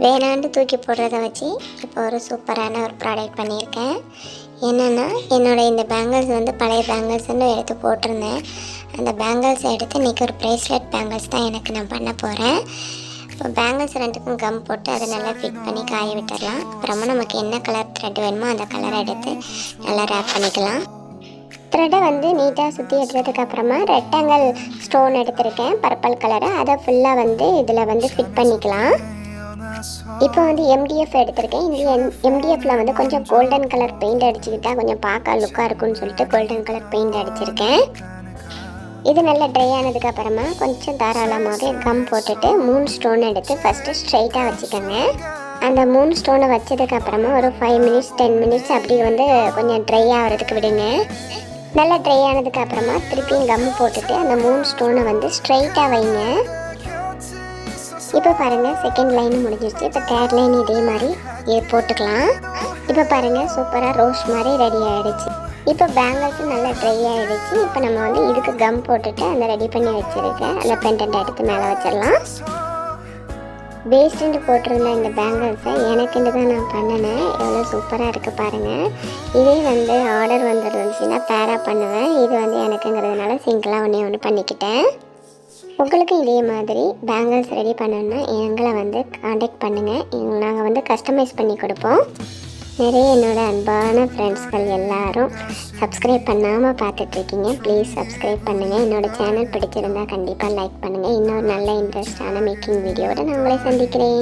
வேணாண்டு தூக்கி போடுறத வச்சு இப்போ ஒரு சூப்பரான ஒரு ப்ராடக்ட் பண்ணியிருக்கேன். என்னென்னா, என்னோடய இந்த பேங்கிள்ஸ் வந்து பழைய பேங்கிள்ஸ்ன்னு எடுத்து போட்டிருந்தேன். அந்த பேங்கிள்ஸை எடுத்து இன்றைக்கி ஒரு ப்ரேஸ்லெட் பேங்கிள்ஸ் தான் எனக்கு நான் பண்ண போகிறேன். இப்போ பேங்கிள்ஸ் ரெண்டுக்கும் கம் போட்டு அதை நல்லா ஃபிட் பண்ணி காய விட்டுடலாம். அப்புறமா நமக்கு என்ன கலர் த்ரெட் வேணுமோ அந்த கலரை எடுத்து நல்லா ரேப் பண்ணிக்கலாம். த்ரெட்டை வந்து நீட்டாக சுற்றி எடுத்ததுக்கப்புறமா ரெக்டாங்கிள் ஸ்டோன் எடுத்திருக்கேன், பர்பிள் கலரை. அதை ஃபுல்லாக வந்து இதில் வந்து ஃபிட் பண்ணிக்கலாம். இப்போ வந்து MDF எடுத்திருக்கேன். இந்த MDFல வந்து கொஞ்சம் கோல்டன் கலர் பெயிண்ட் அடிச்சுக்கிட்டா கொஞ்சம் பார்க்க லுக்காக இருக்குன்னு சொல்லிட்டு கோல்டன் கலர் பெயிண்ட் அடிச்சிருக்கேன். இது நல்லா ட்ரை ஆனதுக்கப்புறமா கொஞ்சம் தாராளமாகவே கம் போட்டுட்டு 3 ஸ்டோன் எடுத்து ஃபஸ்ட்டு ஸ்ட்ரைட்டாக வச்சுக்கோங்க. அந்த 3 ஸ்டோனை வச்சதுக்கப்புறமா ஒரு 5 மினிட்ஸ் 10 மினிட்ஸ் அப்படி வந்து கொஞ்சம் ட்ரை ஆகிறதுக்கு விடுங்க. நல்லா ட்ரை ஆனதுக்கப்புறமா திருப்பியும் கம் போட்டுட்டு அந்த 3 ஸ்டோனை வந்து ஸ்ட்ரைட்டாக வைங்க. இப்போ பாருங்கள், செகண்ட் லைன் முடிஞ்சிருச்சு. இப்போ தேர்ட் லைன் இதே மாதிரி போட்டுக்கலாம். இப்போ பாருங்கள், சூப்பராக ரோஸ் மாதிரி ரெடி ஆகிடுச்சு. இப்போ பேங்கிள்ஸும் நல்லா ட்ரை ஆகிடுச்சு. இப்போ நம்ம வந்து இதுக்கு கம் போட்டுட்டு அந்த ரெடி பண்ணி வச்சுருக்கேன் அந்த பெண்டன்ட் எடுத்து மேலே வச்சிடலாம். வேஸ்ட்டுன்ட்டு போட்டிருந்த இந்த பேங்கிள்ஸை எனக்குன்னு தான் நான் பண்ணினேன். எவ்வளோ சூப்பராக இருக்குது பாருங்கள். இதே வந்து ஆர்டர் வந்துருந்துச்சுன்னா பேரா பண்ணுவேன். இது வந்து எனக்குங்கிறதுனால சிங்கிளாக ஒன்று பண்ணிக்கிட்டேன். உங்களுக்கு இதே மாதிரி பேங்கிள்ஸ் ரெடி பண்ணணுன்னா எங்களை வந்து காண்டாக்ட் பண்ணுங்கள். நாங்கள் வந்து கஸ்டமைஸ் பண்ணி கொடுப்போம். நிறைய என்னோடய அன்பான ஃப்ரெண்ட்ஸ்கள் எல்லாரும் சப்ஸ்கிரைப் பண்ணாமல் பார்த்துட்ருக்கீங்க. ப்ளீஸ் சப்ஸ்கிரைப் பண்ணுங்கள். என்னோடய சேனல் பிடிச்சிருந்தால் கண்டிப்பாக லைக் பண்ணுங்கள். இன்னொரு நல்ல இன்ட்ரெஸ்டான மேக்கிங் வீடியோவோட நான் உங்களை சந்திக்கிறேன்.